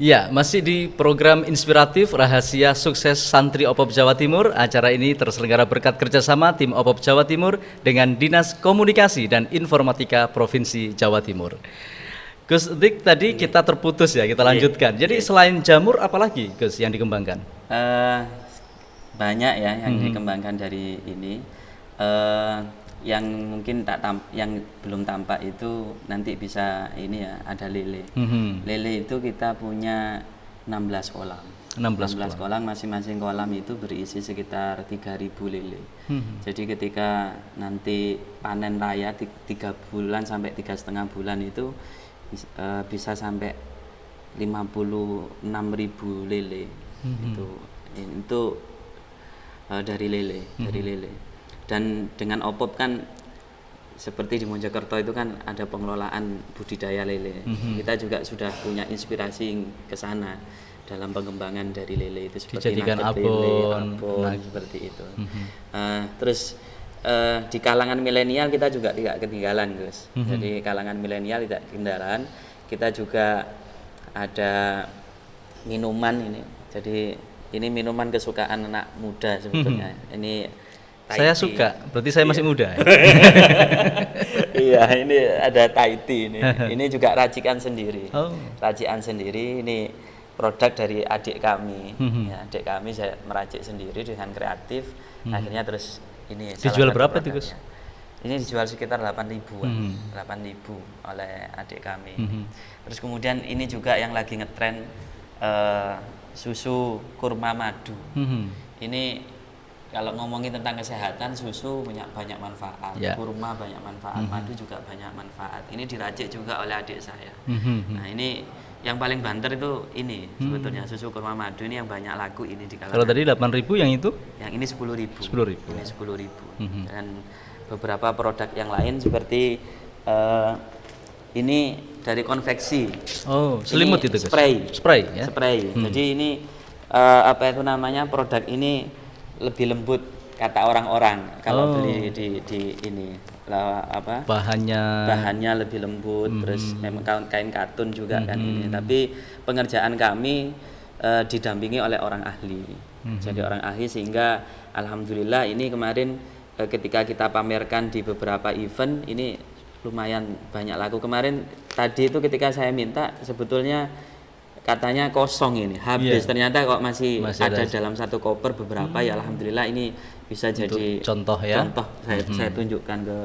Ya, masih di program inspiratif Rahasia Sukses Santri OPOP Jawa Timur. Acara ini terselenggara berkat kerjasama tim OPOP Jawa Timur dengan Dinas Komunikasi dan Informatika Provinsi Jawa Timur. Gus Dik, tadi kita terputus ya, kita lanjutkan. Jadi selain jamur, apalagi Gus yang dikembangkan? Banyak ya yang dikembangkan dari ini. Yang mungkin yang belum tampak itu nanti bisa ini ya, ada lele. Lele itu kita punya 16 kolam. 16 kolam, masing-masing kolam itu berisi sekitar 3.000 lele. Jadi ketika nanti panen raya 3 bulan sampai 3,5 bulan itu bisa sampai 56.000 lele. Itu dari lele. Dan dengan OPOP kan seperti di Mojokerto itu kan ada pengelolaan budidaya lele. Kita juga sudah punya inspirasi ke sana dalam pengembangan dari lele itu, seperti nugget lele, abon, seperti itu. Terus di kalangan milenial kita juga tidak ketinggalan, Gus. Jadi kalangan milenial tidak ketinggalan. Kita juga ada minuman ini. Jadi ini minuman kesukaan anak muda sebetulnya. Ini saya suka, berarti saya masih muda. Iya, ini ada Thai tea ini. Ini juga racikan sendiri. Racikan sendiri, ini produk dari adik kami. Ya, adik kami saya meracik sendiri dengan kreatif. Akhirnya terus ini dijual berapa itu, Gus? Ini dijual sekitar 8.000-an. 8.000 oleh adik kami. Terus kemudian ini juga yang lagi ngetren susu kurma madu. Ini kalau ngomongin tentang kesehatan, susu punya banyak manfaat, kurma banyak manfaat, madu juga banyak manfaat. Ini diracik juga oleh adik saya. Nah, ini yang paling banter itu ini sebetulnya susu kurma madu ini yang banyak laku ini di kalangan. Kalau tadi 8.000, yang itu? Yang ini 10.000. 10.000. Ini 10.000. Dan beberapa produk yang lain seperti ini dari konveksi. Oh, selimut ini itu, Spray. Spray ya. Spray. Jadi ini apa itu namanya, produk ini lebih lembut kata orang-orang kalau beli di ini bahannya lebih lembut. Terus memang kain katun juga kan ini, tapi pengerjaan kami didampingi oleh orang ahli. Jadi orang ahli, sehingga alhamdulillah ini kemarin ketika kita pamerkan di beberapa event ini lumayan banyak laku. Kemarin tadi itu ketika saya minta sebetulnya katanya kosong ini, habis. Ternyata kok masih ada dalam satu koper beberapa. Ya alhamdulillah ini bisa jadi contoh ya. Contoh saya tunjukkan ke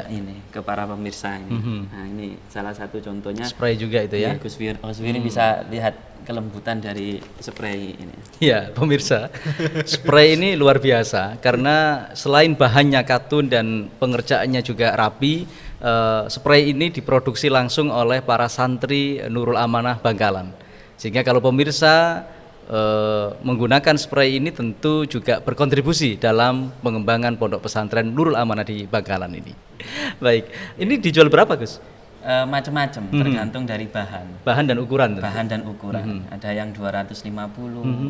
ini ke para pemirsa ini. Nah, ini salah satu contohnya. Spray juga itu ya. Gus Wiri bisa lihat kelembutan dari spray ini. Iya, pemirsa. Spray ini luar biasa karena selain bahannya katun dan pengerjaannya juga rapi, spray ini diproduksi langsung oleh para santri Nurul Amanah Bangkalan. Sehingga kalau pemirsa menggunakan spray ini tentu juga berkontribusi dalam pengembangan pondok pesantren Nurul Amanah di Bangkalan ini. Baik, ini dijual berapa, Gus? Macam-macam, tergantung dari bahan dan ukuran. Bahan dan ukuran. Ada yang 250,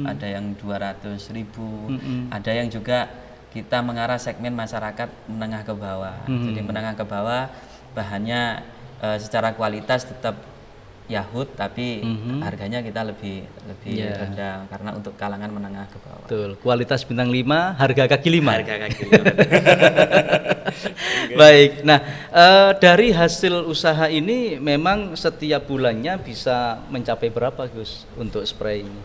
ada yang 200.000, ada yang juga kita mengarah segmen masyarakat menengah ke bawah. Jadi menengah ke bawah bahannya secara kualitas tetap Yahud, tapi harganya kita lebih rendah karena untuk kalangan menengah ke bawah. Betul, kualitas bintang 5, harga kaki 5. Harga kaki 5. Baik, nah dari hasil usaha ini memang setiap bulannya bisa mencapai berapa, Gus, untuk spray ini?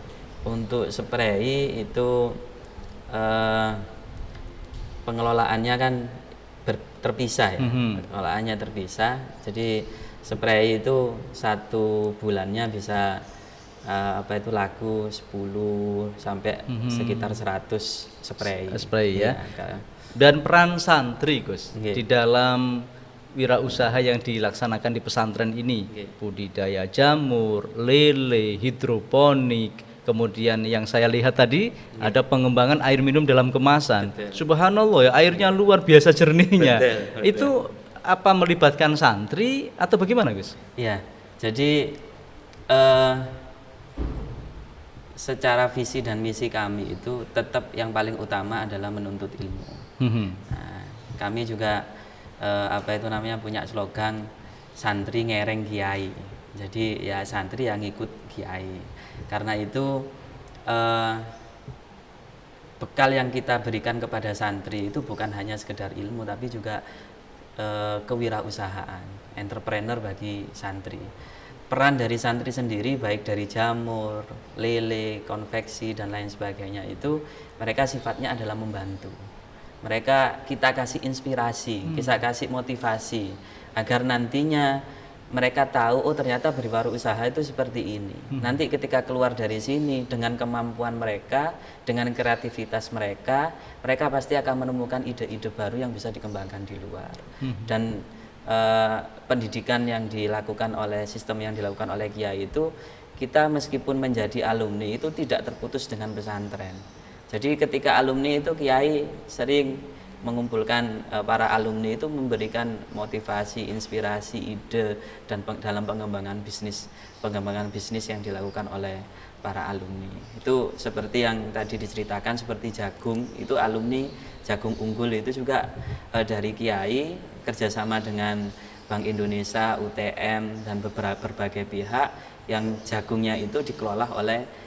Untuk spray itu pengelolaannya kan terpisah ya. Pengelolaannya terpisah. Jadi spray itu satu bulannya bisa laku 10 sampai sekitar 100 spray. Spray ya. Dan peran santri, Gus, di dalam wirausaha yang dilaksanakan di pesantren ini, budidaya jamur, lele, hidroponik, kemudian yang saya lihat tadi ada pengembangan air minum dalam kemasan. Subhanallah ya, airnya luar biasa jernihnya. Itu apa melibatkan santri atau bagaimana, Gus? Iya, jadi secara visi dan misi kami itu tetap yang paling utama adalah menuntut ilmu. Nah, kami juga punya slogan santri ngereng kiai. Jadi ya santri yang ikut kiai. Karena itu eh, bekal yang kita berikan kepada santri itu bukan hanya sekedar ilmu, tapi juga kewirausahaan, entrepreneur bagi santri. Peran dari santri sendiri baik dari jamur, lele, konveksi dan lain sebagainya itu mereka sifatnya adalah membantu. Mereka kita kasih inspirasi, kita kasih motivasi agar nantinya mereka tahu oh ternyata berwirausaha itu seperti ini. Nanti ketika keluar dari sini dengan kemampuan mereka, dengan kreativitas mereka, mereka pasti akan menemukan ide-ide baru yang bisa dikembangkan di luar. Dan pendidikan yang dilakukan oleh sistem yang dilakukan oleh kiai itu, kita meskipun menjadi alumni itu tidak terputus dengan pesantren. Jadi ketika alumni itu kiai sering mengumpulkan para alumni itu memberikan motivasi, inspirasi, ide dan dalam pengembangan bisnis yang dilakukan oleh para alumni. Itu seperti yang tadi diceritakan seperti jagung, itu alumni jagung unggul itu juga dari kiai kerjasama dengan Bank Indonesia, UTM dan berbagai pihak yang jagungnya itu dikelola oleh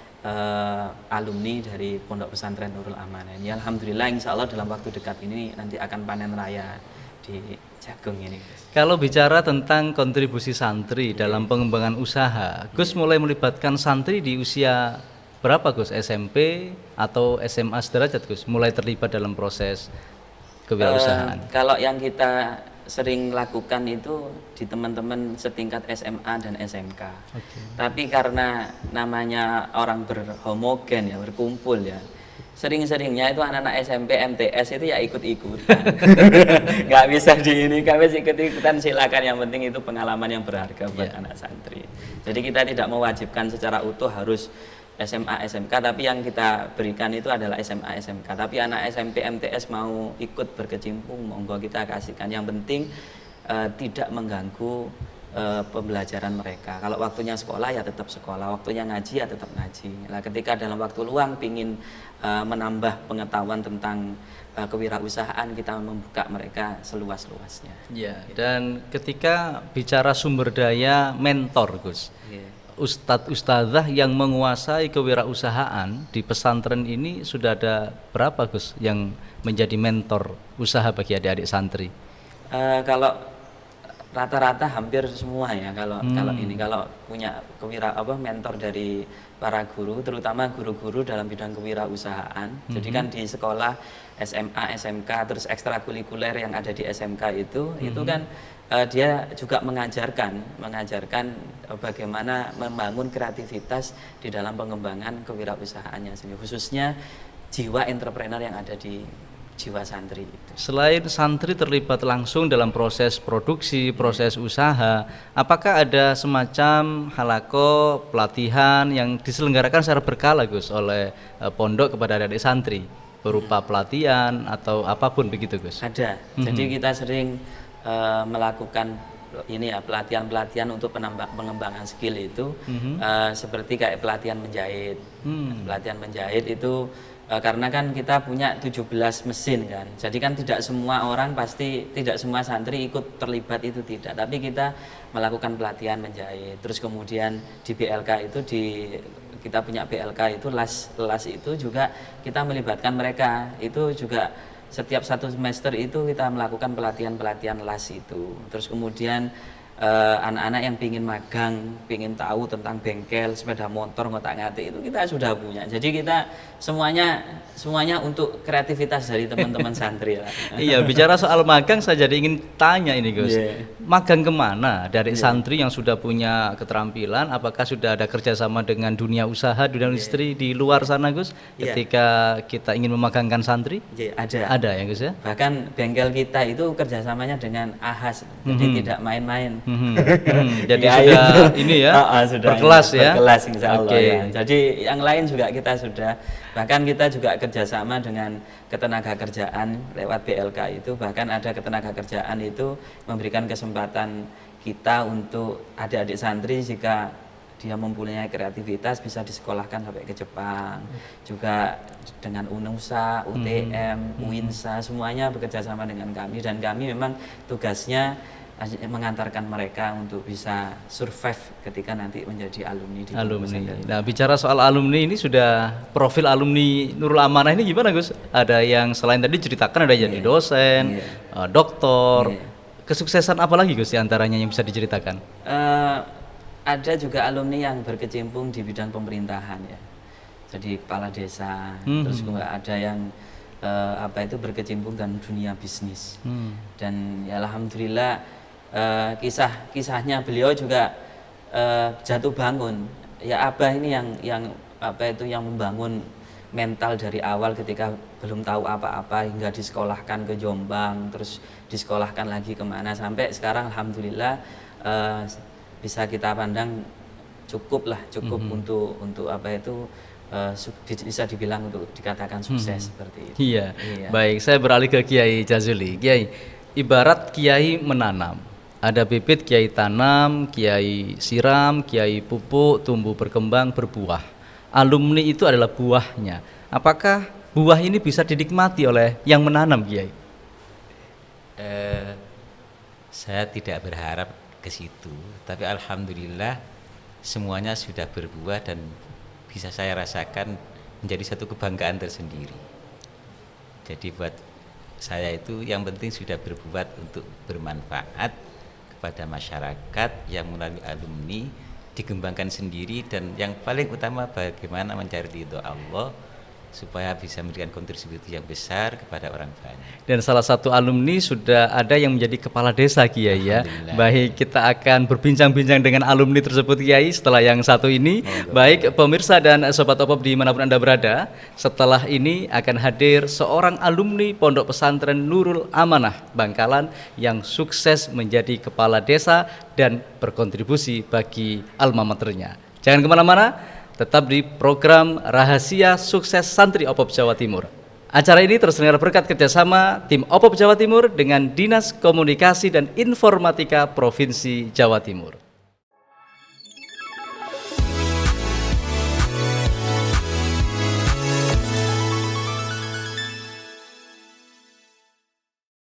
alumni dari Pondok Pesantren Nurul Amanah. Ya, alhamdulillah insya Allah dalam waktu dekat ini nanti akan panen raya di jagung ini. Kalau bicara tentang kontribusi santri dalam pengembangan usaha, Gus mulai melibatkan santri di usia berapa Gus? SMP atau SMA sederajat Gus? Mulai terlibat dalam proses kewirausahaan. Kalau yang kita sering lakukan itu di teman-teman setingkat SMA dan SMK. Tapi karena namanya orang berhomogen ya, berkumpul ya, sering-seringnya itu anak-anak SMP, MTS itu ya ikut-ikutan. Nggak bisa nggak bisa ikut-ikutan, silakan, yang penting itu pengalaman yang berharga buat anak santri. Jadi kita tidak mewajibkan secara utuh harus SMA, SMK, tapi yang kita berikan itu adalah SMA, SMK. Tapi anak SMP, MTS mau ikut berkecimpung, monggo kita kasihkan. Yang penting tidak mengganggu pembelajaran mereka. Kalau waktunya sekolah ya tetap sekolah, waktunya ngaji ya tetap ngaji. Nah, ketika dalam waktu luang pingin menambah pengetahuan tentang kewirausahaan, kita membuka mereka seluas-luasnya. Ya, dan ketika bicara sumber daya mentor Gus, ustadz-ustadzah yang menguasai kewirausahaan di pesantren ini sudah ada berapa Gus yang menjadi mentor usaha bagi adik-adik santri? Kalau rata-rata hampir semua ya, kalau punya mentor dari para guru, terutama guru-guru dalam bidang kewirausahaan. Jadi kan di sekolah SMA, SMK, terus ekstrakurikuler yang ada di SMK itu kan dia juga mengajarkan bagaimana membangun kreativitas di dalam pengembangan kewirausahaannya sendiri, khususnya jiwa entrepreneur yang ada di jiwa santri itu. Selain santri terlibat langsung dalam proses produksi, proses usaha, apakah ada semacam halaqah pelatihan yang diselenggarakan secara berkala Gus oleh pondok kepada adik-adik santri berupa pelatihan atau apapun begitu Gus? Ada. Jadi kita sering melakukan ini ya, pelatihan-pelatihan untuk pengembangan skill itu, seperti kayak pelatihan menjahit. Pelatihan menjahit itu karena kan kita punya 17 mesin kan, jadi kan tidak semua santri ikut terlibat, itu tidak, tapi kita melakukan pelatihan menjahit. Terus kemudian di BLK itu kita punya BLK itu las itu juga kita melibatkan mereka, itu juga setiap 1 semester itu kita melakukan pelatihan las itu. Terus kemudian anak-anak yang pingin magang, pingin tahu tentang bengkel, sepeda motor, ngotak-ngatik, itu kita sudah punya. Jadi kita semuanya untuk kreativitas dari teman-teman santri lah. Iya, bicara soal magang saya jadi ingin tanya ini Gus. Magang kemana dari santri yang sudah punya keterampilan? Apakah sudah ada kerjasama dengan dunia usaha, dunia industri di luar sana Gus? Ketika kita ingin memagangkan santri? Ada ya Gus ya? Bahkan bengkel kita itu kerjasamanya dengan AHAS, jadi tidak main-main. Jadi sudah ini ya, sudah berkelas ya. Berkelas insya Allah ya. Jadi yang lain juga kita sudah, bahkan kita juga kerjasama dengan ketenaga kerjaan lewat BLK itu, bahkan ada ketenaga kerjaan itu memberikan kesempatan kita untuk adik-adik santri jika dia mempunyai kreativitas bisa disekolahkan sampai ke Jepang. Juga dengan UNUSA, UTM, UINSA, semuanya bekerja sama dengan kami, dan kami memang tugasnya mengantarkan mereka untuk bisa survive ketika nanti menjadi alumni di Pondok Alumni. Pesantren. Nah, bicara soal alumni ini sudah profil alumni Nurul Amanah ini gimana Gus? Ada yang selain tadi ceritakan ada jadi dosen, doktor. Kesuksesan apa lagi Gus antaranya yang bisa diceritakan? Ada juga alumni yang berkecimpung di bidang pemerintahan ya. Jadi kepala desa, terus juga ada yang berkecimpung dalam dunia bisnis. Dan ya alhamdulillah kisahnya beliau juga jatuh bangun. Ya Abah ini yang membangun mental dari awal ketika belum tahu apa-apa hingga disekolahkan ke Jombang, terus disekolahkan lagi kemana sampai sekarang alhamdulillah bisa kita pandang cukup untuk bisa dibilang untuk dikatakan sukses seperti itu. Iya. Baik, saya beralih ke Kiai Jazuli. Kiai, ibarat Kiai menanam. Ada bibit Kiai tanam, Kiai siram, Kiai pupuk, tumbuh berkembang berbuah. Alumni itu adalah buahnya. Apakah buah ini bisa dinikmati oleh yang menanam, Kiai? Saya tidak berharap ke situ, tapi alhamdulillah semuanya sudah berbuah dan bisa saya rasakan menjadi satu kebanggaan tersendiri. Jadi buat saya itu yang penting sudah berbuat untuk bermanfaat kepada masyarakat yang melalui alumni dikembangkan sendiri, dan yang paling utama bagaimana mencari ridho Allah supaya bisa memberikan kontribusi yang besar kepada orang banyak. Dan salah satu alumni sudah ada yang menjadi kepala desa, Kiai ya. Baik, kita akan berbincang-bincang dengan alumni tersebut, Kiai, setelah yang satu ini. Baik, pemirsa dan sobat Opop dimanapun Anda berada, setelah ini akan hadir seorang alumni Pondok Pesantren Nurul Amanah Bangkalan yang sukses menjadi kepala desa dan berkontribusi bagi alma maternya. Jangan kemana-mana, tetap di program Rahasia Sukses Santri Opop Jawa Timur. Acara ini terselenggara berkat kerjasama tim Opop Jawa Timur dengan Dinas Komunikasi dan Informatika Provinsi Jawa Timur.